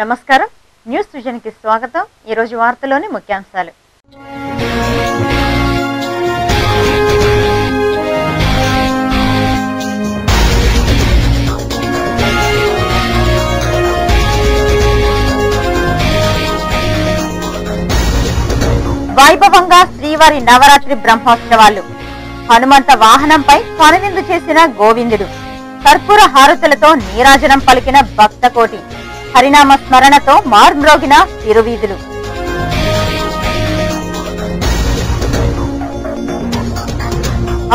నమస్కారం news vision కి స్వాగతం। ఈ రోజు వార్తలోని ముఖ్యాంశాలు। వైభవంగా శ్రీవారి నవరాత్రి బ్రహ్మోత్సవాలు। హనుమంత వాహనంపై కనువిందు చేసిన గోవిందుడు। కర్పూర హారతులతో నీరాజనం పలికిన భక్తకోటి। హరినామ స్మరణతో మార్మ్రోగిన తిరువీధులు।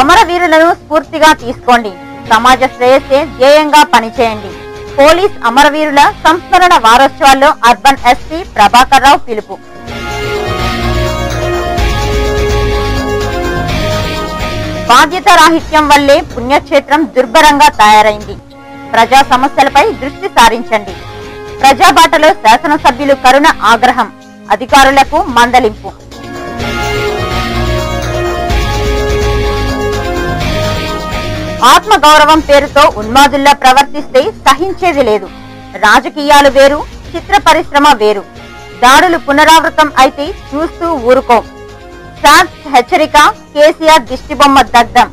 అమరవీరులను స్ఫూర్తిగా తీసుకోండి, సమాజ శ్రేయస్సే ధ్యేయంగా పనిచేయండి। పోలీస్ అమరవీరుల సంస్మరణ వారోత్సవాల్లో అర్బన్ ఎస్పీ ప్రభాకర్ రావు పిలుపు। బాధ్యత రాహిత్యం వల్లే పుణ్యక్షేత్రం దుర్భరంగా తయారైంది। ప్రజా సమస్యలపై దృష్టి సారించండి। ప్రజాబాటలో శాసనసభ్యులు కరుణ ఆగ్రహం, అధికారులకు మందలింపు। ఆత్మగౌరవం పేరుతో ఉన్మాదుల్లా ప్రవర్తిస్తే సహించేది లేదు। రాజకీయాలు వేరు, చిత్ర పరిశ్రమ వేరు। దాడులు పునరావృతం అయితే చూస్తూ ఊరుకోం। శాంత్ హెచ్చరిక, కేసీఆర్ దిష్టిబొమ్మ దగ్ధం।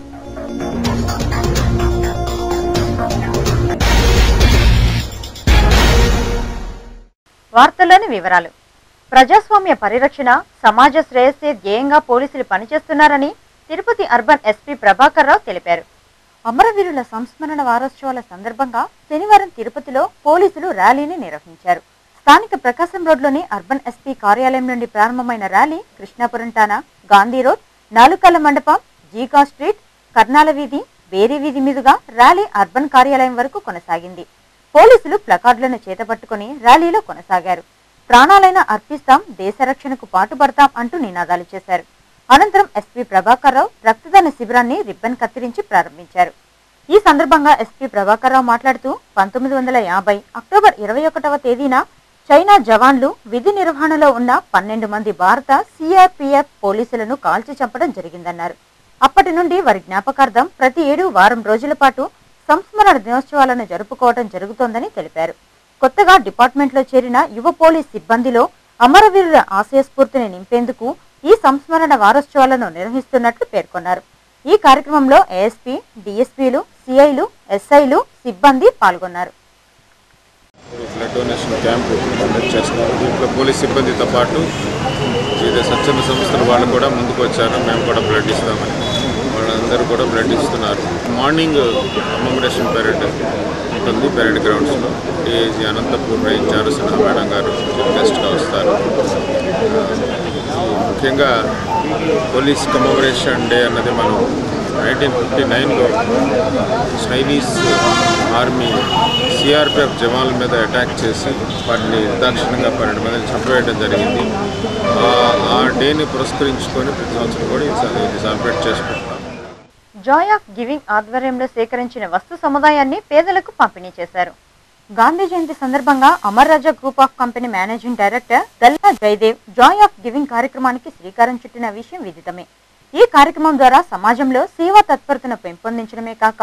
వార్తల్లోని వివరాలు। ప్రజాస్వామ్య పరిరక్షణ, సమాజ శ్రేయస్సే ధ్యేయంగా పోలీసులు పనిచేస్తున్నారని తిరుపతి అర్బన్ ఎస్పీ ప్రభాకర్ రావు తెలిపారు। అమరవీరుల సంస్మరణ వారోత్సవాల సందర్భంగా శనివారం తిరుపతిలో పోలీసులు ర్యాలీని నిర్వహించారు। స్థానిక ప్రకాశం రోడ్లోని అర్బన్ ఎస్పీ కార్యాలయం నుండి ప్రారంభమైన ర్యాలీ కృష్ణాపురం టానా, గాంధీ రోడ్, నాలుకల్ల మండపం, జీకా స్ట్రీట్, కర్నాల వీధి, బేరీ వీధి మీదుగా ర్యాలీ అర్బన్ కార్యాలయం వరకు కొనసాగింది। పోలీసులు ప్లకార్డులను చేతపట్టుకుని ర్యాలీలో కొనసాగారు। ప్రాణాలైనా అర్పిస్తాం, దేశ రక్షణకు పాటుపడతాం అంటూ నినాదాలు చేశారు। అనంతరం ఎస్పీ ప్రభాకర్ రావు రక్తదాన శిబిరాన్ని రిబ్బన్ కత్తిరించి ప్రారంభించారు। ఈ సందర్భంగా ఎస్పీ ప్రభాకర్ రావు మాట్లాడుతూ 1950 అక్టోబర్ 21వ తేదీన చైనా జవాన్లు విధి నిర్వహణలో ఉన్న 12 మంది భారత సిఆర్పిఎఫ్ పోలీసులను కాల్చి చంపడం జరిగిందన్నారు। అప్పటి నుండి వారి జ్ఞాపకార్థం ప్రతి ఏడు వారం రోజుల పాటు సంస్మరణ దినోత్సవాలను జరుపుకోవడం జరుగుతోందని తెలిపారు। కొత్తగా డిపార్ట్మెంట్లో చేరిన యువ పోలీస్ సిబ్బందిలో అమరవీరుల ఆశయ స్ఫూర్తిని నింపేందుకు ఈ సంస్మరణ వారోత్సవాలను నిర్వహిస్తున్నట్లు పేర్కొన్నారు। ఈ కార్యక్రమంలో ఏఎస్పీ, డిఎస్పీలు, సిఐలు, ఎస్ఐలు, సిబ్బంది పాల్గొన్నారు। బ్లడ్ డొనేషన్ క్యాంపు కండక్ట్ చేస్తున్నారు। దీంట్లో పోలీస్ సిబ్బందితో పాటు వివిధ స్వచ్ఛంద సంస్థల వాళ్ళు కూడా ముందుకు వచ్చారు। మేము కూడా బ్లడ్ ఇస్తామని వాళ్ళందరూ కూడా బ్లడ్ ఇస్తున్నారు। మార్నింగ్ కమెమరేషన్ పెరేడ్ ఉంటుంది పెరేడ్ గ్రౌండ్స్లో। AG Anantapur range Suna madam గారు గెస్ట్గా వస్తారు। ముఖ్యంగా పోలీస్ కమెమరేషన్ డే అన్నది మనం 1959లో చైనీస్ ఆర్మీ సిఆర్పిఎఫ్ జవాన్ల మీద అటాక్ చేసి వాటిని నిర్దాక్షిణ్యంగా 12 మందిని చంపివేయడం జరిగింది। ఆ డేని పురస్కరించుకొని ప్రతి సంవత్సరం కూడా ఇది సెలబ్రేట్ చేసుకుంటున్నాం। జాయ్ ఆఫ్ గివింగ్ ఆధ్వర్యంలో సేకరించిన వస్తు సముదాయాన్ని పేదలకు పంపిణీ చేశారు। గాంధీ జయంతి సందర్భంగా Amar Raja group of company managing director Dalla Jayadev joy of giving కార్యక్రమానికి శ్రీకారం చుట్టిన విషయం విదితమే। ఈ కార్యక్రమం ద్వారా సమాజంలో సేవా తత్పరతను పెంపొందించడమే కాక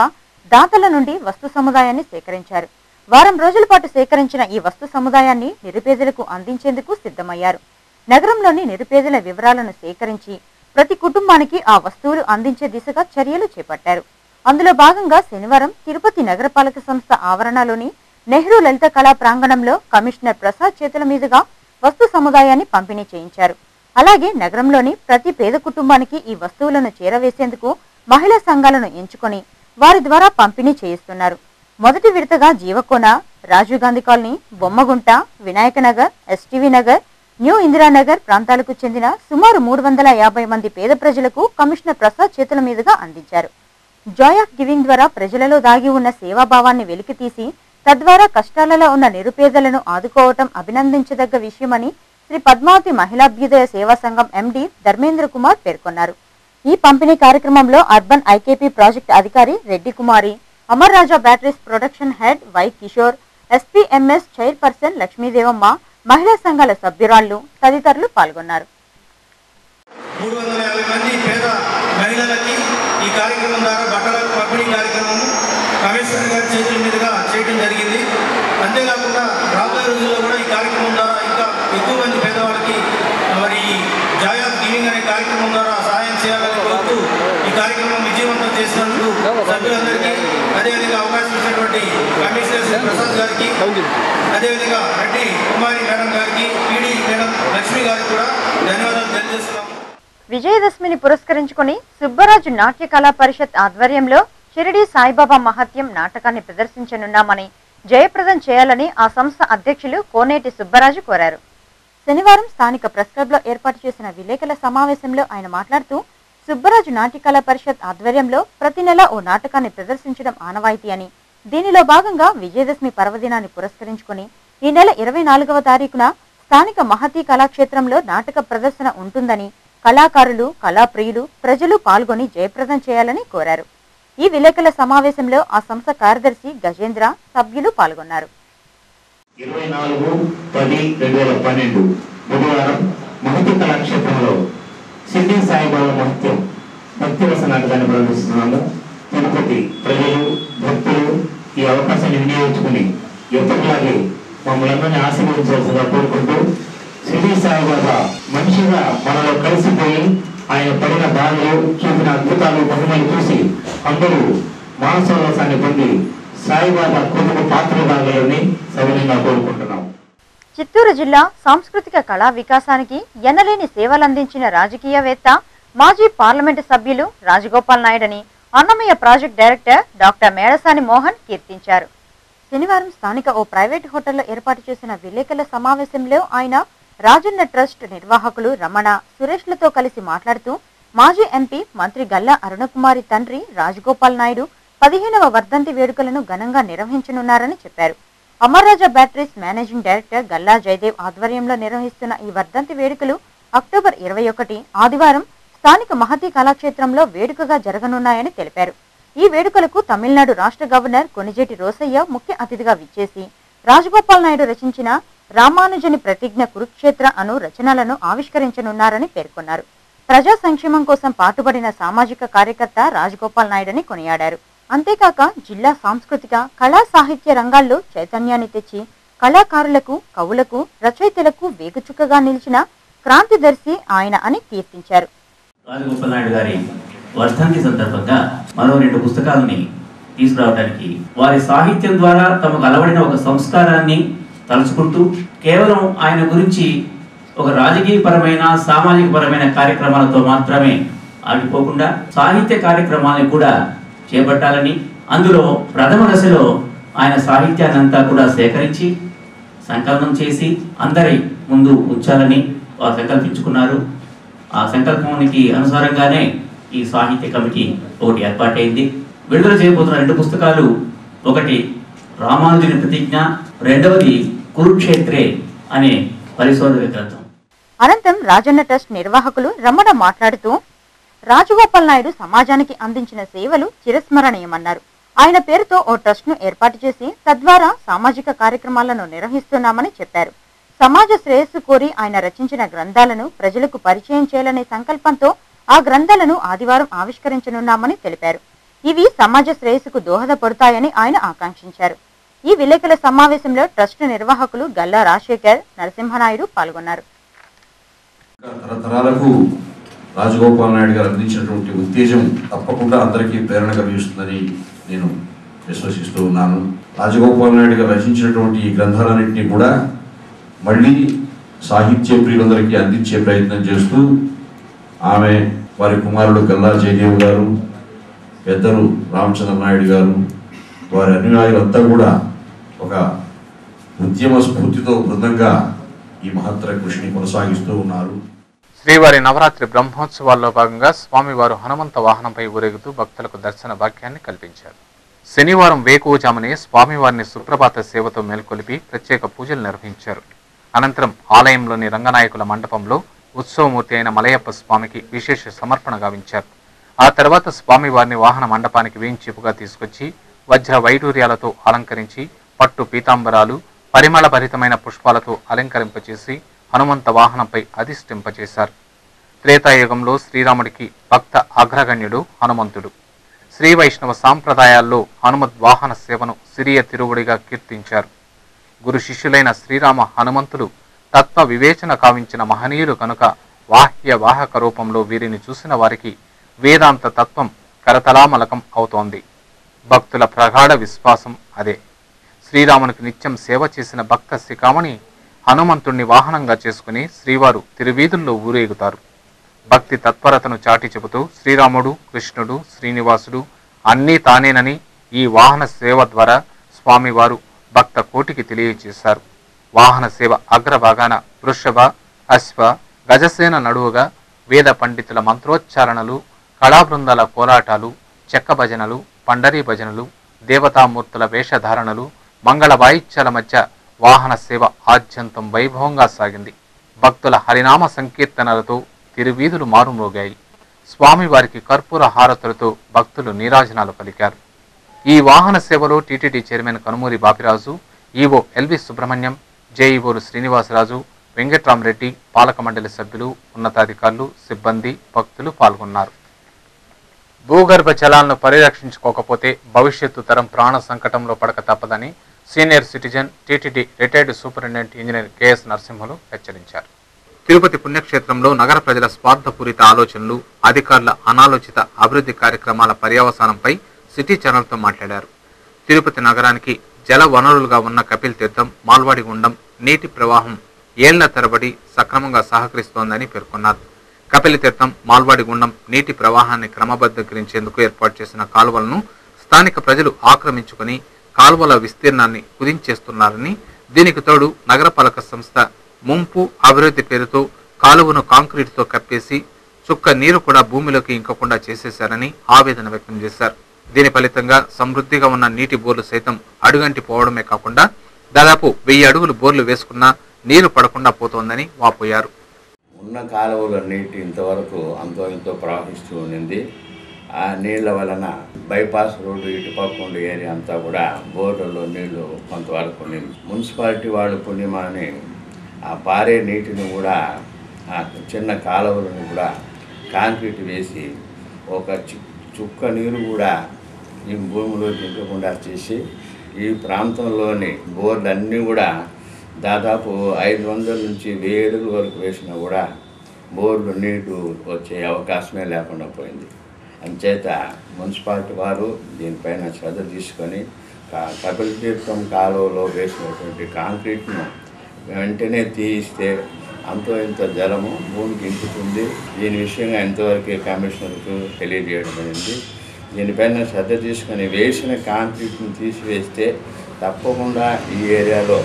దాతల నుండి వస్తు సముదాయాన్ని సేకరించారు। వారం రోజుల పాటు సేకరించిన ఈ వస్తు సముదాయాన్ని నిరుపేదలకు అందించేందుకు సిద్ధమయ్యారు। నగరంలోని నిరుపేదల వివరాలను సేకరించి ప్రతి కుటుంబానికి ఆ వస్తువులు అందించే దిశగా చర్యలు చేపట్టారు। అందులో భాగంగా శనివారం తిరుపతి నగరపాలక సంస్థ ఆవరణలోని నెహ్రూ లలిత కళా ప్రాంగణంలో కమిషనర్ ప్రసాద్ చేతుల మీదుగా వస్తు సముదాయాన్ని పంపిణీ చేయించారు। అలాగే నగరంలోని ప్రతి పేద కుటుంబానికి ఈ వస్తువులను చేరవేసేందుకు మహిళా సంఘాలను ఎంచుకొని వారి ద్వారా పంపిణీ చేయిస్తున్నారు। మొదటి విడతగా Jeevakona, Rajiv Gandhi colony, Bommagunta, Vinayaka Nagar, STV Nagar, new Indiranagar ప్రాంతాలకు చెందిన సుమారు 350 మంది పేద ప్రజలకు కమిషనర్ ప్రసాద్ చేతుల మీదుగా అందించారు। జాయ్ ఆఫ్ గివింగ్ ద్వారా ప్రజలలో దాగి ఉన్న సేవాభావాన్ని వెలికితీసి తద్వారా కష్టాలలో ఉన్న నిరుపేదలను ఆదుకోవటం అభినందించదగ్గ విషయమని శ్రీ పద్మావతి మహిళాభ్యుదయ సేవా సంఘం ఎండీ ధర్మేంద్ర కుమార్ పేర్కొన్నారు। ఈ పంపిణీ కార్యక్రమంలో అర్బన్ ఐకేపీ ప్రాజెక్ట్ అధికారి Reddy Kumari, Amar Raja batteries production head Y Kishore, SPMS chairperson Lakshmidevamma, మహిళా సంఘాల సభ్యురాళ్లు తదితరులు పాల్గొన్నారు। 350 మంది పేద మహిళలకి ఈ కార్యక్రమం ద్వారా బట్టల పంపిణీ కార్యక్రమం కమిషనర్ గారి చేతుల మీదుగా చేయడం జరిగింది। అంతేకాకుండా రాబోయే రోజుల్లో కూడా ఈ సభ్యులందరికీ, అదేవిధంగా అవకాశం ఇచ్చినటువంటి కమిషనర్ శ్రీ ప్రసాద్ గారికి, అదేవిధంగా రెడ్డి కుమారి మేడం గారికి, పీడీ మేడం లక్ష్మి గారికి కూడా ధన్యవాదాలు తెలియజేస్తున్నాము. విజయదశమిని పురస్కరించుకుని సుబ్బరాజు నాట్య కళా పరిషత్ ఆధ్వర్యంలో షిరిడి సాయిబాబా మహత్యం నాటకాన్ని ప్రదర్శించనున్నామని జయప్రదం చేయాలని ఆ సంస్థ అధ్యక్షులు కోనేటి సుబ్బరాజు కోరారు. శనివారం స్థానిక ప్రెస్ క్లబ్లో ఏర్పాటు చేసిన విలేకరుల సమావేశంలో ఆయన మాట్లాడుతూ, సుబ్బరాజు నాట్య కళా పరిషత్ ఆధ్వర్యంలో ప్రతి నెల ఓ నాటకాన్ని ప్రదర్శించడం ఆనవాయితీ అని, దీనిలో భాగంగా విజయదశమి పర్వదినాన్ని పురస్కరించుకుని ఈ నెల 24వ తారీఖున స్థానిక మహతీ కళాక్షేత్రంలో నాటక ప్రదర్శన ఉంటుందని కళాకారులు, కళాప్రియులు, ప్రజలు పాల్గొని జయప్రదం చేయాలని కోరారు. ఈ విలేకరుల సమావేశంలో ఆ సంస్థ కార్యదర్శి గజేంద్ర, సభ్యులు పాల్గొన్నారు. 24/10/2012 బుధవారం మహతీ కళాక్షేత్రంలో షిరిడి సాయిబాబా మహత్యం భక్తిరస నాటకాన్ని ప్రదర్శిస్తున్నాము. తిరుపతి ప్రజలు, భక్తులు ఈ అవకాశాన్ని వినియోగించుకుని ఎప్పటిలాగే మమ్మల్ని ఆశీర్వదించాల్సిందిగా కోరుకుంటూ, షిరిడి సాయిబాబా మనిషిగా మనలో కలిసిపోయి ఆయన పడిన బాధలు, చూపిన అద్భుతాలు, మహిమలు చూసి అందరూ మానసోల్లాసాన్ని పొంది సాయిబాబా కృపకు పాత్రలు కావాలని సవినయంగా కోరుకుంటున్నాం. చిత్తూరు జిల్లా సాంస్కృతిక కళా వికాసానికి ఎనలేని సేవలందించిన రాజకీయవేత్త, మాజీ పార్లమెంటు సభ్యులు రాజగోపాల్ నాయుడని Annamayya project director doctor Medasani Mohan కీర్తించారు. శనివారం స్థానిక ఓ ప్రైవేట్ హోటల్లో ఏర్పాటు చేసిన విలేకరుల సమావేశంలో ఆయన రాజన్న ట్రస్ట్ నిర్వాహకులు రమణ, సురేష్లతో కలిసి మాట్లాడుతూ, మాజీ ఎంపీ మంత్రి గల్లా అరుణకుమారి తండ్రి రాజగోపాల్ నాయుడు 15వ వర్ధంతి వేడుకలను ఘనంగా నిర్వహించనున్నారని చెప్పారు. Amararaja batteries managing director Galla Jayadev ఆధ్వర్యంలో నిర్వహిస్తున్న ఈ వర్ధంతి వేడుకలు అక్టోబర్ 21 ఆదివారం స్థానిక మహతీ కళాక్షేత్రంలో వేడుకగా జరగనున్నాయని తెలిపారు. ఈ వేడుకలకు తమిళనాడు రాష్ట్ర గవర్నర్ కొనిజేటి రోసయ్య ముఖ్య అతిథిగా విచ్చేసి రాజగోపాల్ నాయుడు రచించిన రామానుజని ప్రతిజ్ఞ కురుక్షేత్ర అను రచనలను ఆవిష్కరించనున్నారని పేర్కొన్నారు. ప్రజా సంక్షేమం కోసం పాటుపడిన సామాజిక కార్యకర్త రాజగోపాల్ నాయుడని కొనియాడారు. అంతేకాక జిల్లా సాంస్కృతిక, కళా సాహిత్య రంగాల్లో చైతన్యాన్ని తెచ్చి కళాకారులకు, కవులకు, రచయితలకు వేగుచుక్కగా నిలిచిన క్రాంతిదర్శి ఆయన అని కీర్తించారు. రాజగోపాల్ నాయుడు గారి వర్ధంతి సందర్భంగా మరో 2 పుస్తకాలని తీసుకురావడానికి, వారి సాహిత్యం ద్వారా తమకు అలవడిన ఒక సంస్కారాన్ని తలుచుకుంటూ, కేవలం ఆయన గురించి ఒక రాజకీయపరమైన, సామాజిక పరమైన కార్యక్రమాలతో మాత్రమే ఆగిపోకుండా సాహిత్య కార్యక్రమాలను కూడా చేపట్టాలని, అందులో ప్రథమ దశలో ఆయన సాహిత్యాన్ని అంతా కూడా సేకరించి సంకలనం చేసి అందరి ముందు ఉంచాలని వారు సంకల్పించుకున్నారు. ఆ సంకల్పానికి అనుసారంగానే ఈ సాహిత్య కమిటీ ఒకటి ఏర్పాటైంది. విడుదల చేయబోతున్న 2 పుస్తకాలు, ఒకటి రామానుజుని ప్రతిజ్ఞ, రెండవది కురుక్షేత్రే అనే పరిశోధన గ్రంథం. అనంతరం రాజన్న ట్రస్ట్ నిర్వాహకులు రమణ మాట్లాడుతూ, రాజగోపాల్ నాయుడు సమాజానికి అందించిన సేవలు చిరస్మరణీయమన్నారు. ఆయన పేరుతో ఓ ట్రస్ట్ ను ఏర్పాటు చేసి తద్వారా సామాజిక కార్యక్రమాలను నిర్వహిస్తున్నామని చెప్పారు. సమాజ శ్రేయస్సు కోరి ఆయన రచించిన గ్రంథాలను ప్రజలకు పరిచయం చేయాలనే సంకల్పంతో ఆ గ్రంథాలను ఆదివారం ఆవిష్కరించనున్నామని తెలిపారు. ఇవి సమాజ శ్రేయస్సుకు దోహదపడతాయని ఆయన ఆకాంక్షించారు. ఈ విలేకరుల సమావేశంలో ట్రస్ట్ నిర్వాహకులు గల్లా రాజశేఖర్, నరసింహనాయుడు పాల్గొన్నారు. తరతరాలకు రాజగోపాల్ నాయుడు గారు అందించినటువంటి ఉత్తేజం తప్పకుండా అందరికీ ప్రేరణ కలిగిస్తుందని నేను విశ్వసిస్తూ ఉన్నాను. రాజగోపాల్ నాయుడు గారు రచించినటువంటి ఈ గ్రంథాలన్నింటినీ కూడా మళ్ళీ సాహిత్య ప్రియులందరికీ అందించే ప్రయత్నం చేస్తూ, ఆమె వారి కుమారుడు గల్లా జయదేవ్ గారు, పెద్దలు రామచంద్ర నాయుడు గారు, వారి అనుయాయులంతా కూడా ఒక ఉద్యమ స్ఫూర్తితో బృందంగా ఈ మహత్తర కృషిని కొనసాగిస్తూ ఉన్నారు. శ్రీవారి నవరాత్రి బ్రహ్మోత్సవాల్లో భాగంగా స్వామివారు హనుమంత వాహనంపై ఊరేగుతూ భక్తులకు దర్శన భాగ్యాన్ని కల్పించారు. శనివారం వేకువజామునే స్వామివారిని సుప్రభాత సేవతో మేల్కొలిపి ప్రత్యేక పూజలు నిర్వహించారు. అనంతరం ఆలయంలోని రంగనాయకుల మండపంలో ఉత్సవమూర్తి అయిన మలయప్ప స్వామికి విశేష సమర్పణ గావించారు. ఆ తర్వాత స్వామివారిని వాహన మండపానికి వేయించేపుగా తీసుకొచ్చి వజ్ర వైడూర్యాలతో అలంకరించి పట్టు పీతాంబరాలు, పరిమళ భరితమైన పుష్పాలతో అలంకరింపచేసి హనుమంత వాహనంపై అధిష్ఠింపచేశారు. త్రేతాయుగంలో శ్రీరాముడికి భక్త అగ్రగణ్యుడు హనుమంతుడు. శ్రీ వైష్ణవ సాంప్రదాయాల్లో హనుమద్ వాహన సేవను సిరియ తిరుగుడిగా కీర్తించారు. గురు శిష్యులైన శ్రీరామ హనుమంతులు తత్వ వివేచన కావించిన మహనీయులు కనుక వాహ్య వాహక రూపంలో వీరిని చూసిన వారికి వేదాంత తత్వం కరతలామలకం అవుతోంది. భక్తుల ప్రగాఢ విశ్వాసం అదే. శ్రీరామునికి నిత్యం సేవ చేసిన భక్త శిఖామణి హనుమంతుణ్ణి వాహనంగా చేసుకుని శ్రీవారు తిరువీధుల్లో ఊరేగుతారు. భక్తి తత్పరతను చాటి చెబుతూ శ్రీరాముడు, కృష్ణుడు, శ్రీనివాసుడు అన్నీ తానేనని ఈ వాహన సేవ ద్వారా స్వామివారు భక్త కోటికి తెలియజేశారు. వాహన సేవ అగ్రభాగాన వృషభ, అశ్వ, గజసేన నడువుగా వేద పండితుల మంత్రోచ్చారణలు, కళాబృందాల కోలాటాలు, చెక్క భజనలు, పండరీ భజనలు, దేవతామూర్తుల వేషధారణలు, మంగళ వాయిద్యాల మధ్య వాహన సేవ ఆద్యంతం వైభవంగా సాగింది. భక్తుల హరినామ సంకీర్తనలతో తిరువీధులు మారుమోగాయి. స్వామివారికి కర్పూర హారతులతో భక్తులు నీరాజనాలు పలికారు. ఈ వాహన సేవలో TTD chairman Kanumuri Bapiraju, EO LV Subrahmanyam, జేఈఓలు శ్రీనివాసరాజు, వెంకట్రామరెడ్డి, పాలక మండలి సభ్యులు, ఉన్నతాధికారులు, సిబ్బంది, భక్తులు పాల్గొన్నారు. భూగర్భ జలాలను పరిరక్షించుకోకపోతే భవిష్యత్తు తరం ప్రాణ సంకటంలో పడక తప్పదని senior citizen TTD retired superintendent engineer KS Narasimhulu హెచ్చరించారు. తిరుపతి పుణ్యక్షేత్రంలో నగర ప్రజల స్వార్థపూరిత ఆలోచనలు, అధికారుల అనాలోచిత అభివృద్ధి కార్యక్రమాల పర్యవసానంపై సిటీ ఛానల్తో మాట్లాడారు. తిరుపతి నగరానికి జల వనరులుగా ఉన్న కపిల్ తీర్థం, మాల్వాడి గుండం నీటి ప్రవాహం ఏళ్ల తరబడి సక్రమంగా సహకరిస్తోందని పేర్కొన్నారు. కపిల్ తీర్థం, మాల్వాడి గుండం నీటి ప్రవాహాన్ని క్రమబద్ధీకరించేందుకు ఏర్పాటు చేసిన కాలువలను స్థానిక ప్రజలు ఆక్రమించుకుని కాలువల విస్తీర్ణాన్ని కుదించేస్తున్నారని, దీనికి తోడు నగరపాలక సంస్థ ముంపు అభివృద్ధి పేరుతో కాలువను కాంక్రీటుతో కప్పేసి చుక్క నీరు కూడా భూమిలోకి ఇంకకుండా చేసేశారని ఆవేదన వ్యక్తం చేశారు. దీని ఫలితంగా సమృద్ధిగా ఉన్న నీటి బోర్లు సైతం అడుగంటి పోవడమే కాకుండా దాదాపు 1000 అడుగులు బోర్లు వేసుకున్నా నీరు పడకుండా పోతోందని వాపోయారు. ఉన్న కాలువల నీటి ఇంతవరకు అంతో ఇంతో ప్రవహిస్తూ ఉన్నింది. ఆ నీళ్ల వలన బైపాస్ రోడ్డు ఇటుపక్క ఉండే ఏరియా అంతా కూడా బోర్లలో నీళ్లు కొంతవరకు ఉన్నింది. మున్సిపాలిటీ వాళ్ళు పుణ్యమాని ఆ పారే నీటిని కూడా ఆ చిన్న కాలువలను కూడా కాంక్రీట్ వేసి ఒక చుక్క నీరు కూడా ఈ భూమిలో దింపకుండా చేసి ఈ ప్రాంతంలోని బోర్లన్నీ కూడా దాదాపు 500 నుంచి 1000 అడుగుల వరకు వేసినా కూడా బోర్లు నీరు వచ్చే అవకాశమే లేకుండా పోయింది. అంచేత మున్సిపాలిటీ వారు దీనిపైన శ్రద్ధ తీసుకొని కపిల్ తీర్థం కాలువలో వేసినటువంటి కాంక్రీట్ను వెంటనే తీయిస్తే అంతో ఇంత జలము భూమికి ఇంపుతుంది. దీని విషయంగా ఎంతవరకు కమిషనర్కు తెలియజేయడం జరిగింది. దీనిపైన శ్రద్ధ తీసుకొని వేసిన కాంక్రీట్ను తీసివేస్తే తప్పకుండా ఈ ఏరియాలో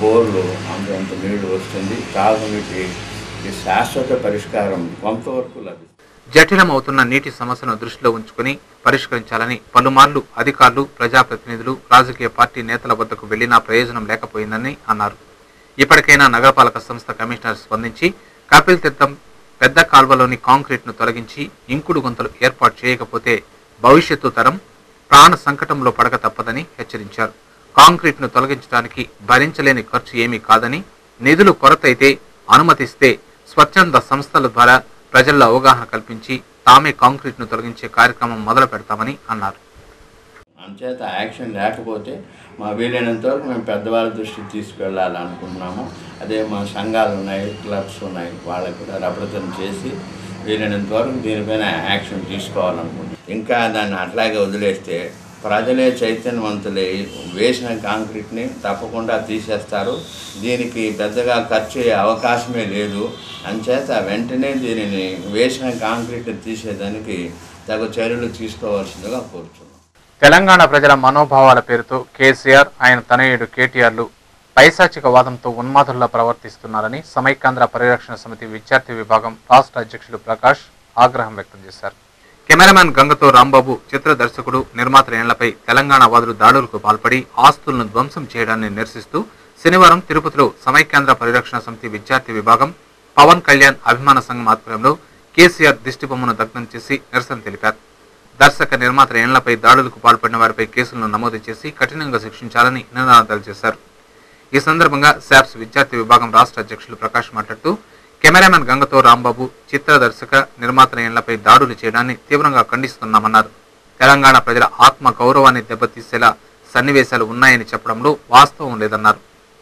బోర్లు అంత నీళ్లు వస్తుంది. తాగునీటికి శాశ్వత పరిష్కారం కొంతవరకు లభిస్తుంది. జటిలమవుతున్న నీటి సమస్యను దృష్టిలో ఉంచుకుని పరిష్కరించాలని పలుమార్లు అధికారులు, ప్రజాప్రతినిధులు, రాజకీయ పార్టీ నేతల వద్దకు వెళ్లినా ప్రయోజనం లేకపోయిందని అన్నారు. ఇప్పటికైనా నగరపాలక సంస్థ కమిషనర్ స్పందించి కపిల్ తీర్థం పెద్ద కాల్వలోని కాంక్రీట్ను తొలగించి ఇంకుడు గుంతలు ఏర్పాటు చేయకపోతే భవిష్యత్తు తరం ప్రాణ సంకటంలో పడక తప్పదని హెచ్చరించారు. కాంక్రీట్ను తొలగించడానికి భరించలేని ఖర్చు ఏమీ కాదని, నిధులు కొరత అయితే అనుమతిస్తే స్వచ్ఛంద సంస్థల ద్వారా ప్రజల్లో అవగాహన కల్పించి తామే కాంక్రీట్ను తొలగించే కార్యక్రమం మొదలు పెడతామని అన్నారు. అంచేత యాక్షన్ లేకపోతే మా వీలైనంత వరకు మేము పెద్దవాళ్ళ దృష్టికి తీసుకెళ్ళాలనుకుంటున్నాము. అదే మా సంఘాలు ఉన్నాయి, క్లబ్స్ ఉన్నాయి, వాళ్ళకి కూడా రిప్రజెంట్ చేసి వీలైనంత వరకు దీనిపైన యాక్షన్ తీసుకోవాలనుకుంటున్నాం. ఇంకా దాన్ని అట్లాగే వదిలేస్తే ప్రజలే చైతన్యవంతులై వేసిన కాంక్రీట్ని తప్పకుండా తీసేస్తారు. దీనికి పెద్దగా ఖర్చు అయ్యే అవకాశమే లేదు. అంచేత వెంటనే దీనిని వేసిన కాంక్రీట్ తీసేదానికి తగు చర్యలు తీసుకోవాల్సిందిగా కోరుతున్నాం. తెలంగాణ ప్రజల మనోభావాల పేరుతో కేసీఆర్, ఆయన తనయుడు కేటీఆర్లు పైశాచిక వాదంతో ఉన్మాదుల్లా ప్రవర్తిస్తున్నారని సమైక్యాంధ్ర పరిరక్షణ సమితి విద్యార్థి విభాగం రాష్ట్ర అధ్యక్షుడు ప్రకాష్ ఆగ్రహం వ్యక్తం చేశారు. కెమెరామ్యాన్ గంగతో రాంబాబు, చిత్ర దర్శకుడు, నిర్మాత ఏళ్లపై తెలంగాణ వాదులు దాడులకు పాల్పడి ఆస్తులను ధ్వంసం చేయడాన్ని నిరసిస్తూ శనివారం తిరుపతిలో సమైక్యాంధ్ర పరిరక్షణ సమితి విద్యార్థి విభాగం పవన్ కళ్యాణ్ అభిమాన సంఘం ఆధ్వర్యంలో కేసీఆర్ దిష్టిబొమ్మను దగ్ధం చేసి నిరసన తెలిపారు. దర్శక, నిర్మాత ఏళ్లపై దాడులకు పాల్పడిన వారిపై కేసులను నమోదు చేసి కఠినంగా శిక్షించాలని నినాదాలు చేశారు. ఈ సందర్భంగా శాప్స్ విద్యార్థి విభాగం రాష్ట్ర అధ్యక్షులు ప్రకాష్ మాట్లాడుతూ కెమెరామెన్ గంగతో రాంబాబు, చిత్ర దర్శక, నిర్మాత ఏళ్లపై దాడులు చేయడాన్ని తీవ్రంగా ఖండిస్తున్నామన్నారు. తెలంగాణ ప్రజల ఆత్మ గౌరవాన్ని దెబ్బతీసేలా సన్నివేశాలు ఉన్నాయని చెప్పడంలో వాస్తవం లేదన్నారు.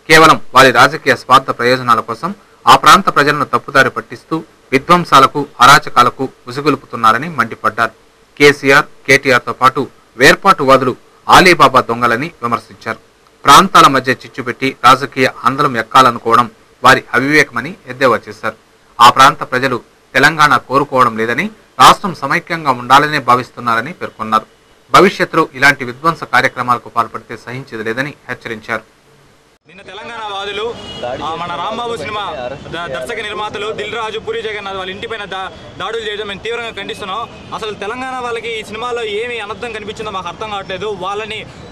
కేవలం వారి రాజకీయ స్వార్థ ప్రయోజనాల కోసం ఆ ప్రాంత ప్రజలను తప్పుదారి పట్టిస్తూ విధ్వంసాలకు, అరాచకాలకు ఉసిగొలుపుతున్నారని మండిపడ్డారు. కేసీఆర్, కేటీఆర్తో పాటు వేర్పాటువాదులు ఆలీబాబా దొంగలని విమర్శించారు. ప్రాంతాల మధ్య చిచ్చుపెట్టి రాజకీయ ఆందోళన ఎక్కాలనుకోవడం వారి అవివేకమని ఎద్దేవా చేశారు. ఆ ప్రాంత ప్రజలు తెలంగాణ కోరుకోవడం లేదని, రాష్ట్రం సమైక్యంగా ఉండాలనే భావిస్తున్నారని పేర్కొన్నారు. భవిష్యత్తులో ఇలాంటి విధ్వంస కార్యక్రమాలకు పాల్పడితే సహించేది లేదని హెచ్చరించారు. నిన్న తెలంగాణ వాదులు మన రాంబాబు సినిమా దర్శక నిర్మాతలు దిల్ రాజు, పూరి జగన్నాథ్ వాళ్ళ ఇంటిపైన దాడులు చేయడం మేము తీవ్రంగా ఖండిస్తున్నాం. అసలు తెలంగాణ వాళ్ళకి ఈ సినిమాలో ఏమి అనర్థం కనిపించిందో మాకు అర్థం కావట్లేదు.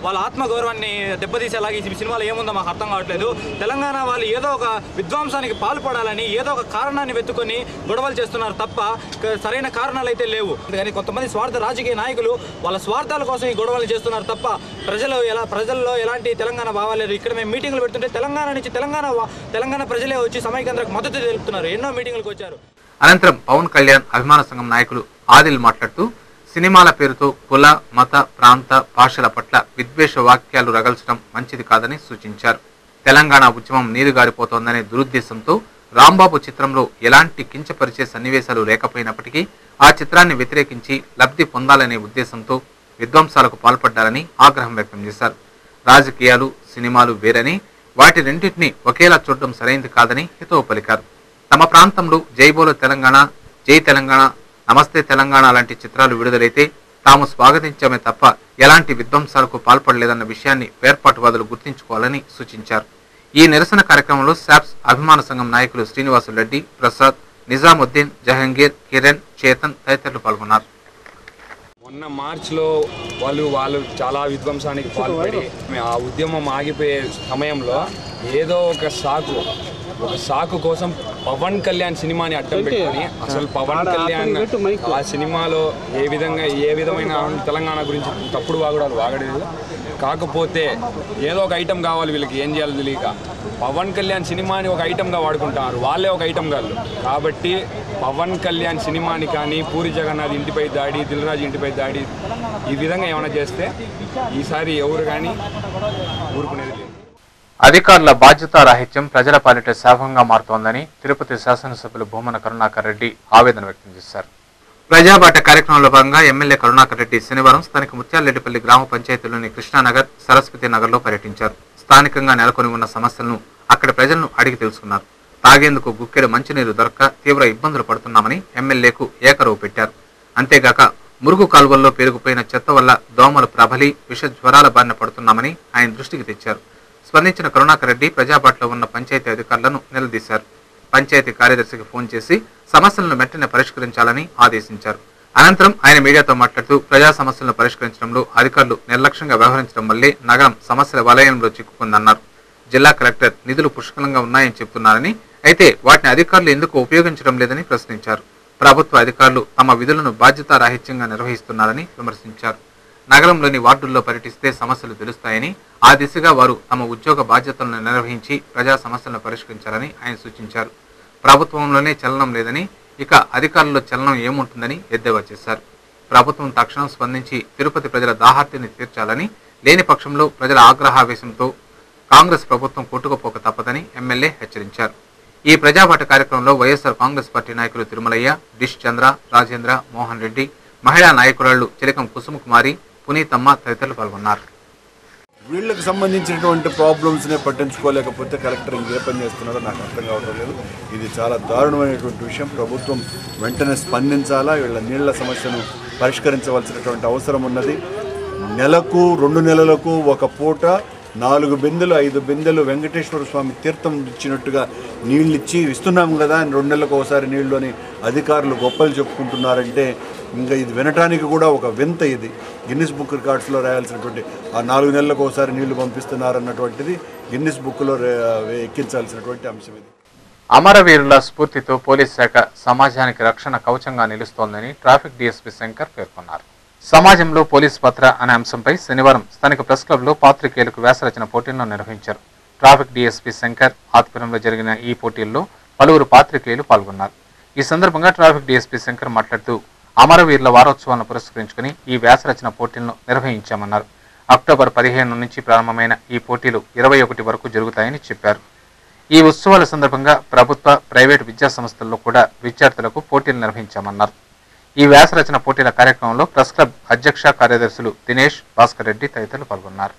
వాళ్ళ ఆత్మగౌరవాన్ని దెబ్బతీసేలాగా ఈ సినిమాలో ఏముందో మాకు అర్థం కావట్లేదు. తెలంగాణ వాళ్ళు ఏదో ఒక విధ్వంసానికి పాల్పడాలని ఏదో ఒక కారణాన్ని వెతుకొని గొడవలు చేస్తున్నారు తప్ప సరైన కారణాలు అయితే లేవు. కానీ కొంతమంది స్వార్థ రాజకీయ నాయకులు వాళ్ళ స్వార్థాల కోసం ఈ గొడవలు చేస్తున్నారు తప్ప ప్రజల్లో ఎలాంటి తెలంగాణ భావాలేదు. ఇక్కడ మేము మీటింగ్లు పెడుతుంటే తెలంగాణ నుంచి తెలంగాణ ప్రజలే వచ్చి సమైక్యాంధ్రకు మద్దతు తెలుపుతున్నారు. ఎన్నో మీటింగ్లకు వచ్చారు. అనంతరం పవన్ కళ్యాణ్ అభిమాన సంఘం నాయకులు ఆదిల్ మాట్లాడుతూ సినిమాల పేరుతో కుల, మత, ప్రాంత, భాషల పట్ల విద్వేష వాక్యాలు రగల్చడం మంచిది కాదని సూచించారు. తెలంగాణ ఉద్యమం నీరుగారిపోతోందనే దురుద్దేశంతో రాంబాబు చిత్రంలో ఎలాంటి కించపరిచే సన్నివేశాలు లేకపోయినప్పటికీ ఆ చిత్రాన్ని వ్యతిరేకించి లబ్ధి పొందాలనే ఉద్దేశంతో విధ్వంసాలకు పాల్పడ్డారని ఆగ్రహం వ్యక్తం చేశారు. రాజకీయాలు, సినిమాలు వేరని, వాటి రెండింటినీ ఒకేలా చూడడం సరైంది కాదని హితవు పలికారు. తమ ప్రాంతంలో జై బోలో తెలంగాణ, జై తెలంగాణ, నమస్తే తెలంగాణ లాంటి చిత్రాలు విడుదలైతే తాము స్వాగతించామే తప్ప ఎలాంటి విధ్వంసాలకు పాల్పడలేదన్న విషయాన్ని వేర్పాటువాదులు గుర్తించుకోవాలని సూచించారు. ఈ నిరసన కార్యక్రమంలో శాప్స్ అభిమాన సంఘం నాయకులు శ్రీనివాసు రెడ్డి, ప్రసాద్, నిజాముద్దీన్, జహంగీర్, కిరణ్, చేతన్ తదితరులు పాల్గొన్నారు. మొన్న మార్చ్లో వాళ్ళు చాలా విధ్వంసానికి పాల్పడి ఆ ఉద్యమం ఆగిపోయే సమయంలో ఏదో ఒక సాకు కోసం పవన్ కళ్యాణ్ సినిమాని అడ్డం పెట్టుకొని అసలు పవన్ కళ్యాణ్ ఆ సినిమాలో ఏ విధమైన తెలంగాణ గురించి తప్పుడు వాగలేదు. కాకపోతే ఏదో ఒక ఐటెం కావాలి వీళ్ళకి, ఏం చేయాలో తెలియక పవన్ కళ్యాణ్ సినిమాని ఒక ఐటెంగా వాడుకుంటున్నారు. వాళ్ళే ఒక ఐటెం కాదు. కాబట్టి పవన్ కళ్యాణ్ సినిమాని కానీ, పూరి జగన్నాథ్ ఇంటిపై దాడి, దిల్ రాజు ఇంటిపై దాడి ఈ విధంగా ఏమైనా చేస్తే ఈసారి ఎవరు కానీ ఊరుకునేది లేదు. అధికారుల బాధ్యతారాహిత్యం ప్రజల పాలిట శాపంగా మారుతోందని తిరుపతి శాసనసభ్యులు భూమన కరుణాకర్ రెడ్డి ఆవేదన వ్యక్తం చేశారు. ప్రజాబాట కార్యక్రమంలో భాగంగా ఎమ్మెల్యే కరుణాకర్ రెడ్డి శనివారం స్థానిక ముత్యాలరెడ్డిపల్లి గ్రామ పంచాయతీలోని కృష్ణానగర్, సరస్వతి నగర్లో పర్యటించారు. స్థానికంగా నెలకొని ఉన్న సమస్యలను అక్కడి ప్రజలను అడిగి తెలుసుకున్నారు. తాగేందుకు గుక్కెడు మంచినీరు దొరక్క తీవ్ర ఇబ్బందులు పడుతున్నామని ఎమ్మెల్యేకు ఏకరువు పెట్టారు. అంతేగాక మురుగు కాలువల్లో పెరిగిపోయిన చెత్త వల్ల దోమలు ప్రబలి విష జ్వరాల బారిన పడుతున్నామని ఆయన దృష్టికి తెచ్చారు. స్పందించిన కరుణాకర్ రెడ్డి ప్రజాబాటలో ఉన్న పంచాయతీ అధికారులను నిలదీశారు. పంచాయతీ కార్యదర్శికి ఫోన్ చేసి సమస్యలను వెంటనే పరిష్కరించాలని ఆదేశించారు. అనంతరం ఆయన మీడియాతో మాట్లాడుతూ ప్రజా సమస్యలను పరిష్కరించడంలో అధికారులు నిర్లక్ష్యంగా వ్యవహరించడం వల్లే నగరం సమస్యల వలయంలో చిక్కుకుందన్నారు. జిల్లా కలెక్టర్ నిధులు పుష్కలంగా ఉన్నాయని చెబుతున్నారని, అయితే వాటిని అధికారులు ఎందుకు ఉపయోగించడం లేదని ప్రశ్నించారు. ప్రభుత్వ అధికారులు తమ విధులను బాధ్యతారాహిత్యంగా నిర్వహిస్తున్నారని విమర్శించారు. నగరంలోని వార్డుల్లో పర్యటిస్తే సమస్యలు తెలుస్తాయని, ఆ దిశగా వారు తమ ఉద్యోగ బాధ్యతలను నిర్వహించి ప్రజా సమస్యలను పరిష్కరించాలని ఆయన సూచించారు. ప్రభుత్వంలోనే చలనం లేదని, ఇక అధికారుల్లో చలనం ఏముంటుందని ఎద్దేవా చేశారు. ప్రభుత్వం తక్షణం స్పందించి తిరుపతి ప్రజల దాహార్తిని తీర్చాలని, లేని పక్షంలో ప్రజల ఆగ్రహావేశంతో కాంగ్రెస్ ప్రభుత్వం కొట్టుకుపోక తప్పదని ఎమ్మెల్యే హెచ్చరించారు. ఈ ప్రజాబాట కార్యక్రమంలో వైఎస్ఆర్ కాంగ్రెస్ పార్టీ నాయకులు తిరుమలయ్య, డిష్ చంద్ర, రాజేంద్ర, మోహన్ రెడ్డి, మహిళా నాయకురాళ్లు చిలకం కుసుమకుమారి, పునీతమ్మ తదితరులు పాల్గొన్నారు. వీళ్ళకి సంబంధించినటువంటి ప్రాబ్లమ్స్నే పట్టించుకోలేకపోతే కలెక్టర్ ఇంకే పని చేస్తున్నాడో నాకు అర్థం కావడం లేదు. ఇది చాలా దారుణమైనటువంటి విషయం. ప్రభుత్వం వెంటనే స్పందించాలా, వీళ్ళ నీళ్ల సమస్యను పరిష్కరించవలసినటువంటి అవసరం ఉన్నది. నెలకు 2 నెలలకు ఒక పూట 4 బిందెలు 5 బిందెలు వెంకటేశ్వర స్వామి తీర్థం ఇచ్చినట్టుగా నీళ్ళు ఇస్తున్నాం కదా, 2 నెలలకు ఒకసారి నీళ్ళు అని అధికారులు గొప్పలు చెప్పుకుంటున్నారంటే ఇంకా ఇది వినటానికి కూడా ఒక వింత. ఇది గిన్నిస్ బుక్ రికార్డ్స్లో రాయాల్సినటువంటి ఆ 4 నెలలకు ఒకసారి నీళ్లు పంపిస్తున్నారన్నటువంటిది గిన్నిస్ బుక్లో ఎక్కించాల్సినటువంటి అంశం ఇది. అమరవీరుల స్ఫూర్తితో పోలీస్ శాఖ సమాజానికి రక్షణ కవచంగా నిలుస్తోందని ట్రాఫిక్ డీఎస్పీ శంకర్ పేర్కొన్నారు. సమాజంలో పోలీస్ పాత్ర అనే అంశంపై శనివారం స్థానిక ప్రెస్ క్లబ్లో పాత్రికేయులకు వ్యాసరచన పోటీలను నిర్వహించారు. ట్రాఫిక్ డీఎస్పీ శంకర్ ఆధ్వర్యంలో జరిగిన ఈ పోటీల్లో పలువురు పాత్రికేయులు పాల్గొన్నారు. ఈ సందర్భంగా ట్రాఫిక్ డీఎస్పీ శంకర్ మాట్లాడుతూ అమరవీరుల వారోత్సవాలను పురస్కరించుకుని ఈ వ్యాసరచన పోటీలను నిర్వహించామన్నారు. అక్టోబర్ 15 నుంచి ప్రారంభమైన ఈ పోటీలు 21 వరకు జరుగుతాయని చెప్పారు. ఈ ఉత్సవాల సందర్భంగా ప్రభుత్వ, ప్రైవేటు విద్యా సంస్థల్లో కూడా విద్యార్థులకు పోటీలు నిర్వహించామన్నారు. ఈ వ్యాస రచన పోటీల కార్యక్రమంలో ప్రెస్ క్లబ్ అధ్యక్ష కార్యదర్శులు దినేష్, భాస్కర్ రెడ్డి తదితరులు పాల్గొన్నారు.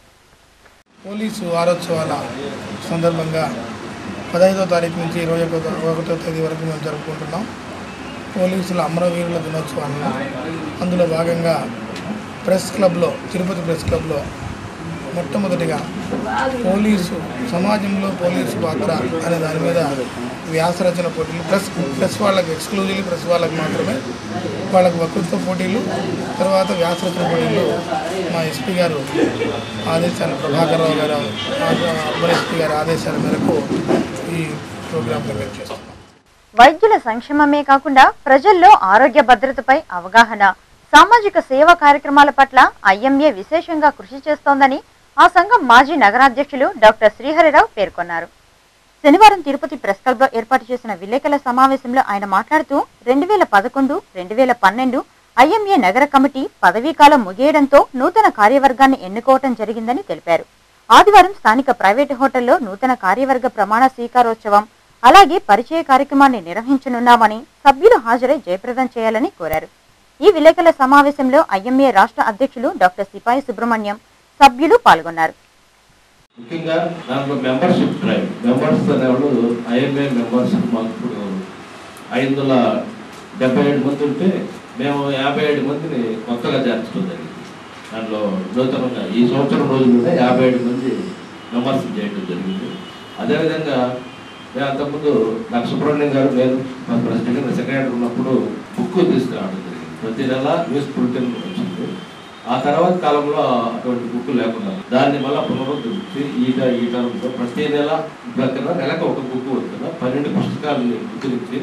పోలీసు వారోత్సవాల సందర్భంగా 15వ తారీఖు నుంచి 21వ తేదీ వరకు మేము జరుపుకుంటున్నాం. పోలీసుల అమరవీరుల దినోత్సవాన్ని అందులో భాగంగా ప్రెస్ క్లబ్లో, తిరుపతి ప్రెస్ క్లబ్లో మొట్టమొదటిగా పోలీసు సమాజంలో పోలీసు పాత్ర అనే దాని మీద వ్యాసరచన పోటీలు, ప్రెస్ వాళ్ళకి ఎక్స్క్లూజివ్లీ ప్రెస్ వాళ్ళకి మాత్రమే, వాళ్ళకి వక్తృత్వ పోటీలు, తర్వాత వ్యాసరచన పోటీలు మా ఎస్పీ గారు ఆదేశాలు, ప్రభాకర్ రావు గారు అర్బన్ ఎస్పీ గారి ఆదేశాల మేరకు ఈ ప్రోగ్రాం కండక్ట్ చేస్తున్నాం. వైద్యుల సంక్షేమమే కాకుండా ప్రజల్లో ఆరోగ్య భద్రతపై అవగాహన, సామాజిక సేవా కార్యక్రమాల పట్ల ఐఎంఏ విశేషంగా కృషి చేస్తోందని ఆ సంఘం మాజీ నగరాధ్యక్షులు డాక్టర్ శ్రీహరిరావు పేర్కొన్నారు. శనివారం తిరుపతి ప్రెస్ క్లబ్లో ఏర్పాటు చేసిన విలేకరుల సమావేశంలో ఆయన మాట్లాడుతూ 2011, 2012 ఐఎంఏ నగర కమిటీ పదవీకాలం ముగియడంతో నూతన కార్యవర్గాన్ని ఎన్నుకోవటం జరిగిందని తెలిపారు. ఆదివారం స్థానిక ప్రైవేటు హోటల్లో నూతన కార్యవర్గ ప్రమాణ స్వీకారోత్సవం, అలాగే పరిచయ కార్యక్రమాన్ని నిర్వహించనున్నామని సభ్యులు హాజరై జయప్రదం చేయాలని కోరారు. ఈ విలేకరుల సమావేశంలో ఐఎంఏ రాష్ట్ర అధ్యక్షులు డాక్టర్ సిపాయి సుబ్రహ్మణ్యం, సభ్యులు పాల్గొన్నారు. ముఖ్యంగా దాంట్లో మెంబర్షిప్ డ్రైవ్, మెంబర్స్ అనేవాళ్ళు ఐఎంఏ మెంబర్స్ మాకు ఇప్పుడు 577 మంది ఉంటే మేము 57 మందిని కొత్తగా చేర్చడం జరిగింది. దాంట్లో నూతనంగా ఈ సంవత్సరం రోజుల్లోనే 57 మంది మెంబర్స్ చేయడం జరిగింది. అదేవిధంగా మేము అంతకుముందు నాకు సుబ్రహ్మణ్యం గారు, నేను మా ప్రెసిడెంట్ సెక్రటరీ ఉన్నప్పుడు బుక్ తీసుకురావడం జరిగింది. ప్రతి నెల న్యూస్ బులెటిన్ వచ్చింది. ఆ తర్వాత కాలంలో అటువంటి బుక్ లేకుండా దాన్ని మళ్ళీ పునరుద్ధరించి ఈ టర్మ్లో ప్రతి నెల నెలకు ఒక బుక్ వస్తున్నా 12 పుస్తకాలని ముద్రించి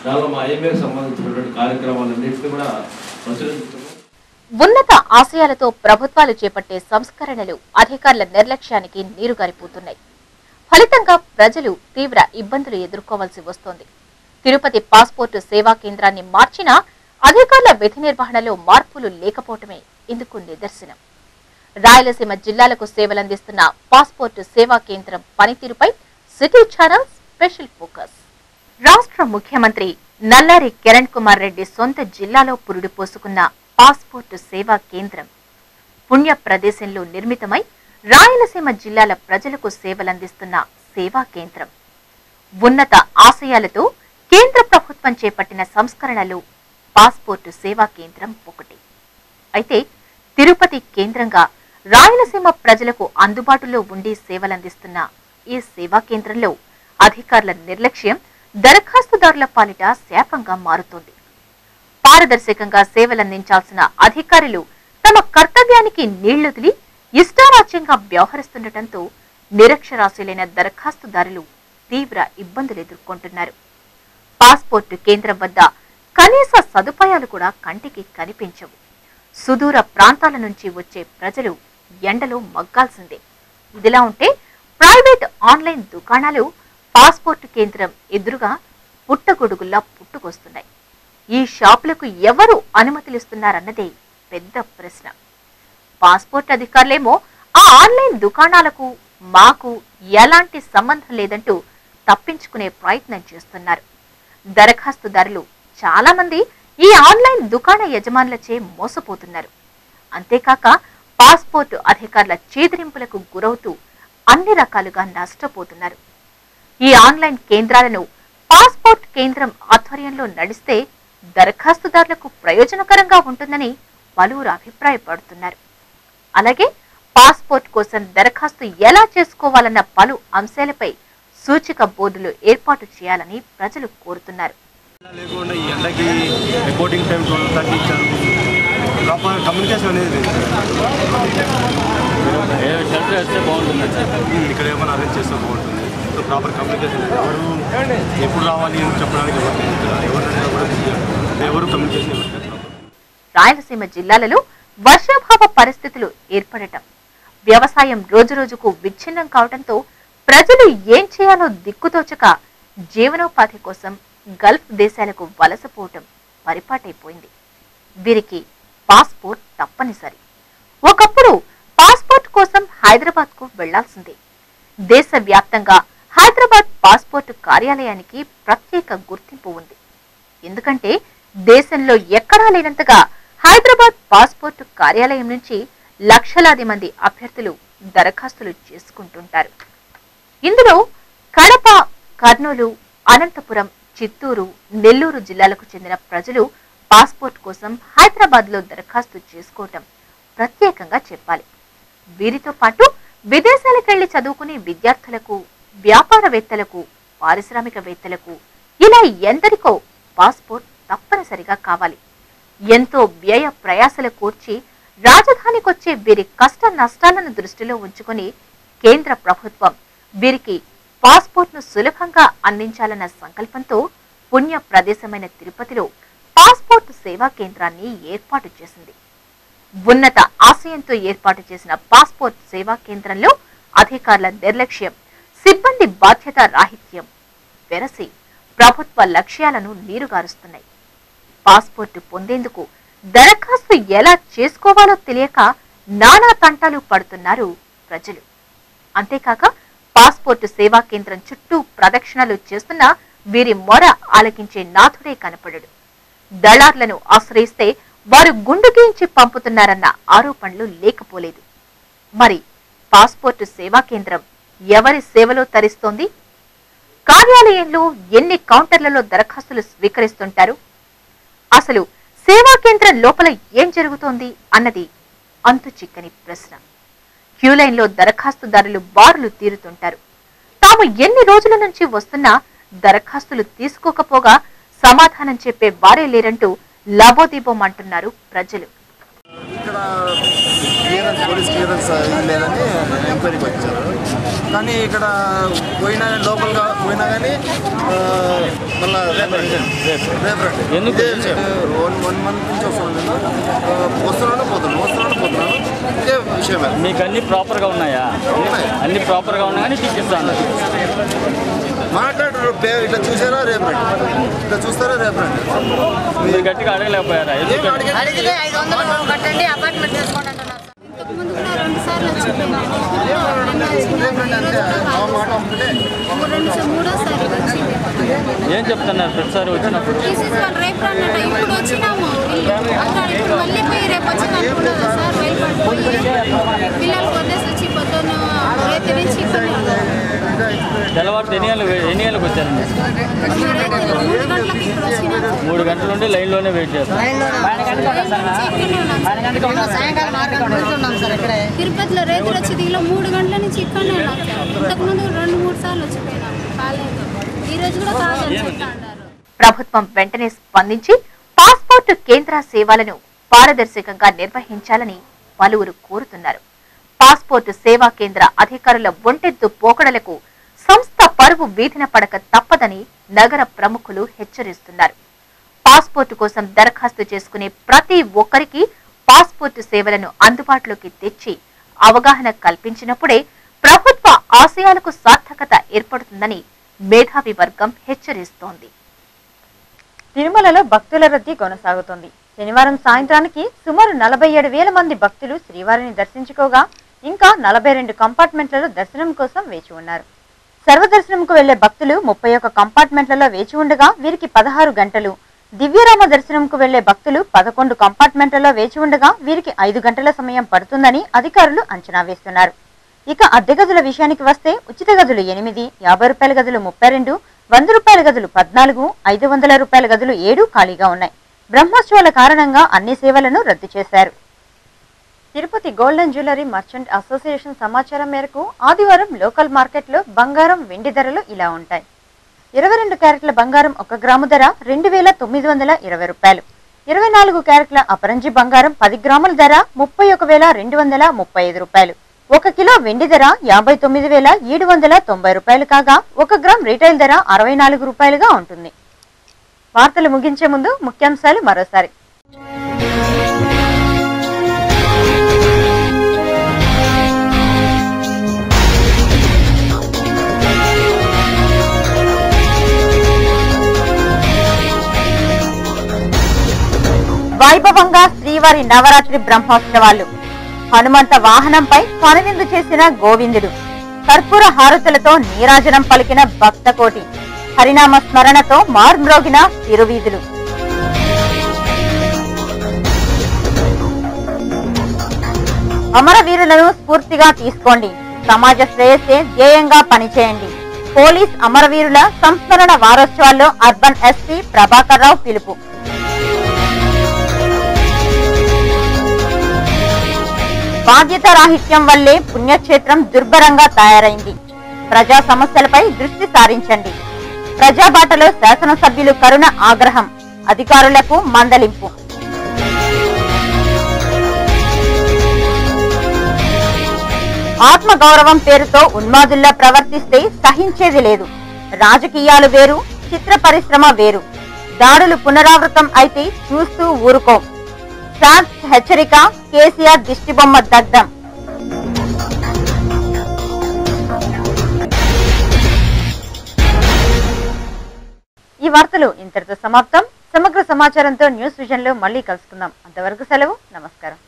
దానిలో మా ఐఎంఏకి సంబంధించినటువంటి కార్యక్రమాలన్నింటినీ కూడా ప్రచురించడం. ఉన్నత ఆశయాలతో ప్రభుత్వాలు చేపట్టే సంస్కరణలు అధికారుల నిర్లక్ష్యానికి నీరుగారిపోతున్నాయి. ఫలితంగా ప్రజలు తీవ్ర ఇబ్బందులు ఎదుర్కోవాల్సి వస్తోంది. తిరుపతి పాస్పోర్టు సేవా కేంద్రాన్ని మార్చినా అధికారుల విధి నిర్వహణలో మార్పులు లేకపోవటమే ఇందుకు నిదర్శనం. రాయలసీమ జిల్లాలకు సేవలందిస్తున్న పాస్పోర్టు సేవా కేంద్రం పనితీరుపై సిటీ ఛానల్ స్పెషల్ ఫోకస్. రాష్ట్ర ముఖ్యమంత్రి నల్లారి కిరణ్ కుమార్ రెడ్డి సొంత జిల్లాలో పురుడు పోసుకున్న పాస్పోర్టు సేవా కేంద్రం పుణ్య ప్రదేశంలో నిర్మితమై రాయలసీమ జిల్లాల ప్రజలకు సేవలందిస్తున్న సేవా కేంద్రం. ఉన్నత ఆశయాలతో కేంద్ర ప్రభుత్వం చేపట్టిన సంస్కరణలు పాస్పోర్టు సేవా కేంద్రం ఒకటి. అయితే తిరుపతి కేంద్రంగా రాయలసీమ ప్రజలకు అందుబాటులో ఉండి సేవలందిస్తున్న ఈ సేవా కేంద్రంలో అధికారుల నిర్లక్ష్యం దరఖాస్తుదారుల పాలిట శాపంగా మారుతోంది. పారదర్శకంగా సేవలందించాల్సిన అధికారులు తమ కర్తవ్యానికి నీళ్లొదిలి ఇష్టారాజ్యంగా వ్యవహరిస్తుండటంతో నిరక్షరాస్యులైన దరఖాస్తుదారులు తీవ్ర ఇబ్బందులు ఎదుర్కొంటున్నారు. పాస్పోర్టు కేంద్రం వద్ద కనీస సదుపాయాలు కూడా కంటికి కనిపించవు. సుదూర ప్రాంతాల నుంచి వచ్చే ప్రజలు ఎండలో మగ్గాల్సిందే. ఇదిలా ఉంటే ప్రైవేట్ ఆన్లైన్ దుకాణాలు పాస్పోర్టు కేంద్రం ఎదురుగా పుట్టగొడుగుల్లా పుట్టుకొస్తున్నాయి. ఈ షాపులకు ఎవరు అనుమతులిస్తున్నారన్నదే పెద్ద ప్రశ్న. పాస్పోర్ట్ అధికారులేమో ఆ ఆన్లైన్ దుకాణాలకు మాకు ఎలాంటి సంబంధం లేదంటూ తప్పించుకునే ప్రయత్నం చేస్తున్నారు. దరఖాస్తుదారులు చాలా మంది ఈ ఆన్లైన్ దుకాణ యజమానులచే మోసపోతున్నారు. అంతేకాక పాస్పోర్టు అధికారుల చేదిరింపులకు గురవుతూ అన్ని రకాలుగా నష్టపోతున్నారు. ఈ ఆన్లైన్ కేంద్రాలను పాస్పోర్ట్ కేంద్రం ఆధ్వర్యంలో నడిస్తే దరఖాస్తుదారులకు ప్రయోజనకరంగా ఉంటుందని పలువురు అభిప్రాయపడుతున్నారు. అలాగే పాస్పోర్ట్ కోసం దరఖాస్తు ఎలా చేసుకోవాలన్న పలు అంశాలపై సూచిక బోర్డులు ఏర్పాటు చేయాలని ప్రజలు కోరుతున్నారు. లేకుండా ఈ ఎండకి రిపోర్టింగ్ టైం తగ్గించారు. ప్రాపర్ కమ్యూనికేషన్ అనేది షెల్టర్ వేస్తే బాగుంటుంది. ఇక్కడ ఏమైనా అరేంజ్ చేస్తే బాగుంటుంది. సో ప్రాపర్ కమ్యూనికేషన్ ఎవరు ఎప్పుడు రావాలి అని చెప్పడానికి ఎవరు కమ్యూనికేషన్. రాయలసీమ జిల్లాలలో వర్షాభావ పరిస్థితులు ఏర్పడటం, వ్యవసాయం రోజురోజుకు విచ్ఛిన్నం కావడంతో ప్రజలు ఏం చేయాలో దిక్కుతోచక జీవనోపాధి కోసం గల్ఫ్ దేశాలకు వలసపోవటం పరిపాటైపోయింది. వీరికి పాస్పోర్ట్ తప్పనిసరి. ఒకప్పుడు పాస్పోర్ట్ కోసం హైదరాబాద్ కు వెళ్లాల్సిందే. దేశవ్యాప్తంగా హైదరాబాద్ పాస్పోర్టు కార్యాలయానికి ప్రత్యేక గుర్తింపు ఉంది. ఎందుకంటే దేశంలో ఎక్కడా లేనంతగా హైదరాబాద్ పాస్పోర్టు కార్యాలయం నుంచి లక్షలాది మంది అభ్యర్థులు దరఖాస్తులు చేసుకుంటుంటారు. ఇందులో కడప, కర్నూలు, అనంతపురం, చిత్తూరు, నెల్లూరు జిల్లాలకు చెందిన ప్రజలు పాస్పోర్ట్ కోసం హైదరాబాద్లో దరఖాస్తు చేసుకోవటం ప్రత్యేకంగా చెప్పాలి. వీరితో పాటు విదేశాలకెళ్లి చదువుకునే విద్యార్థులకు, వ్యాపారవేత్తలకు, పారిశ్రామికవేత్తలకు ఇలా ఎందరికో పాస్పోర్ట్ తప్పనిసరిగా కావాలి. ఎంతో వ్యయ ప్రయాసలు కూర్చి రాజధానికొచ్చే వీరి కష్ట నష్టాలను దృష్టిలో ఉంచుకుని కేంద్ర ప్రభుత్వం వీరికి పాస్పోర్ట్ను సులభంగా అందించాలన్న సంకల్పంతో పుణ్య ప్రదేశమైన తిరుపతిలో పాస్పోర్ట్ సేవా కేంద్రాన్ని ఏర్పాటు చేసింది. ఉన్నత ఆశయంతో ఏర్పాటు చేసిన పాస్పోర్ట్ సేవా కేంద్రంలో అధికారుల నిర్లక్ష్యం, సిబ్బంది బాధ్యత రాహిత్యం వెరసి ప్రభుత్వ లక్ష్యాలను నీరుగారుస్తున్నాయి. పాస్పోర్టు పొందేందుకు దరఖాస్తు ఎలా చేసుకోవాలో తెలియక నానా తంటాలు పడుతున్నారు ప్రజలు. అంతేకాక పాస్పోర్టు సేవా కేంద్రం చుట్టూ ప్రదక్షిణలు చేస్తున్న వీరి మొర ఆలకించే నాథుడే కనపడడు. దళార్లను ఆశ్రయిస్తే వారు గుండుగీయించి పంపుతున్నారన్న ఆరోపణలు లేకపోలేదు. మరి పాస్పోర్టు సేవా కేంద్రం ఎవరి సేవలో తరిస్తోంది? కార్యాలయంలో ఎన్ని కౌంటర్లలో దరఖాస్తులు స్వీకరిస్తుంటారు? అసలు సేవా కేంద్రం లోపల ఏం జరుగుతోంది అన్నది అంతు చిక్కని ప్రశ్న. క్యూలైన్లో దరఖాస్తుదారులు బారులు తీరుతుంటారు. తాము ఎన్ని రోజుల నుంచి వస్తున్నా దరఖాస్తులు తీసుకోకపోగా సమాధానం చెప్పే వారే లేరంటూ లబోదీపం అంటున్నారు ప్రజలు. ఇక్కడ పోలీస్ క్లియరెన్స్ లేదని ఎంక్వైరీకి వచ్చారు. కానీ ఇక్కడ పోయినా లోపల్గా పోయినా కానీ మళ్ళీ ఎందుకు 1 month నుంచి వస్తున్నాను పోతున్నాను ఇదే విషయం. మీకు అన్ని ప్రాపర్గా ఉన్నాయా? అన్ని ప్రాపర్గా ఉన్నాయి కానీ టికెట్స్ మాట్లాడరు. ఇట్లా చూసారా రేపు రండి, ఇట్లా చూస్తారా రేపు రండి. మీరు గట్టిగా అడగలేకపోయారా? ఏం చెప్తున్నారు ప్రతిసారి వచ్చినప్పుడు? తెల్లవారు ఎన్ని గంటలకు వచ్చారండి? 3 గంటల నుండి లైన్లోనే వెయిట్ చేస్తాం. తిరుపతిలో రైతులు వచ్చి దిగిలో 3 గంటల నుంచి ఇక్కడనే ఇంతకుముందు 2-3 సార్లు వచ్చిపోయినాం. ఈ రోజు కూడా కాదని చెప్తాంటారు. ప్రభుత్వం వెంటనే స్పందించి పాస్పోర్టు కేంద్ర సేవలను పారదర్శకంగా నిర్వహించాలని పలువురు కోరుతున్నారు. పాస్పోర్టు సేవా కేంద్ర అధికారుల ఒంటెద్దు పోకడలకు సంస్థ పరువు వీధిన పడక తప్పదని నగర ప్రముఖులు హెచ్చరిస్తున్నారు. పాస్పోర్టు కోసం దరఖాస్తు చేసుకునే ప్రతి ఒక్కరికి పాస్పోర్టు సేవలను అందుబాటులోకి తెచ్చి అవగాహన కల్పించినప్పుడే ప్రభుత్వ ఆశయాలకు సార్థకత ఏర్పడుతుందని మేధావి వర్గం హెచ్చరిస్తోంది. తిరుమలలో భక్తుల రద్దీ కొనసాగుతోంది. శనివారం సాయంత్రానికి సుమారు 47,000 మంది భక్తులు శ్రీవారిని దర్శించుకోగా ఇంకా 42 కంపార్ట్మెంట్లలో దర్శనం కోసం వేచి ఉన్నారు. సర్వదర్శనంకు వెళ్లే భక్తులు 31 కంపార్ట్మెంట్లలో వేచి ఉండగా వీరికి 16 గంటలు, దివ్యరామ దర్శనంకు వెళ్లే భక్తులు 11 కంపార్ట్మెంట్లలో వేచి ఉండగా వీరికి 5 గంటల సమయం పడుతుందని అధికారులు అంచనా వేస్తున్నారు. ఇక అద్దె గదుల విషయానికి వస్తే ఉచిత గదులు 8, 50 రూపాయల గదులు 32, 100 రూపాయల గదులు 14, 500 రూపాయల గదులు 7 ఖాళీగా ఉన్నాయి. బ్రహ్మోత్సవాల కారణంగా అన్ని సేవలను రద్దు చేశారు. Tirupati golden jewellery merchant association సమాచారం మేరకు ఆదివారం లోకల్ మార్కెట్లో బంగారం, వెండి ధరలు ఇలా ఉంటాయి. 22 క్యారెట్ల బంగారం 1 గ్రాము ధర 2,920 రూపాయలు. 24 క్యారెట్ల అపరంజి బంగారం 10 గ్రాముల ధర 31,235 రూపాయలు. 1 కిలో వెండి ధర 59,790 రూపాయలు కాగా 1 గ్రామ్ రీటైల్ ధర 64 రూపాయలుగా ఉంటుంది. వార్తలు ముగించే ముందు ముఖ్యాంశాలు మరోసారి. వైభవంగా శ్రీవారి నవరాత్రి బ్రహ్మోత్సవాలు. హనుమంత వాహనంపై కనువిందు చేసిన గోవిందుడు. కర్పూర హారతులతో నీరాజనం పలికిన భక్తకోటి. హరినామ స్మరణతో మార్మ్రోగిన తిరువీధులు. అమరవీరులను స్ఫూర్తిగా తీసుకోండి, సమాజ శ్రేయస్సే ధ్యేయంగా పనిచేయండి. పోలీస్ అమరవీరుల సంస్మరణ వారోత్సవాల్లో అర్బన్ ఎస్పీ ప్రభాకర్ రావు పిలుపు. బాధ్యత రాహిత్యం వల్లే పుణ్యక్షేత్రం దుర్భరంగా తయారైంది. ప్రజా సమస్యలపై దృష్టి సారించండి. ప్రజాబాటలో శాసనసభ్యులు కరుణ ఆగ్రహం, అధికారులకు మందలింపు. ఆత్మగౌరవం పేరుతో ఉన్మాదుల్లా ప్రవర్తిస్తే సహించేది లేదు. రాజకీయాలు వేరు, చిత్ర పరిశ్రమ వేరు. దాడులు పునరావృతం అయితే చూస్తూ ఊరుకో. శాంత్ హెచ్చరిక, కేసీఆర్ దిష్టిబొమ్మ దగ్ధం. ఈ వార్తలు ఇంతటితో సమాప్తం. సమగ్ర సమాచారంతో న్యూస్ విజన్ లో మళ్ళీ కలుసుకుందాం. అంతవరకు సెలవు, నమస్కారం.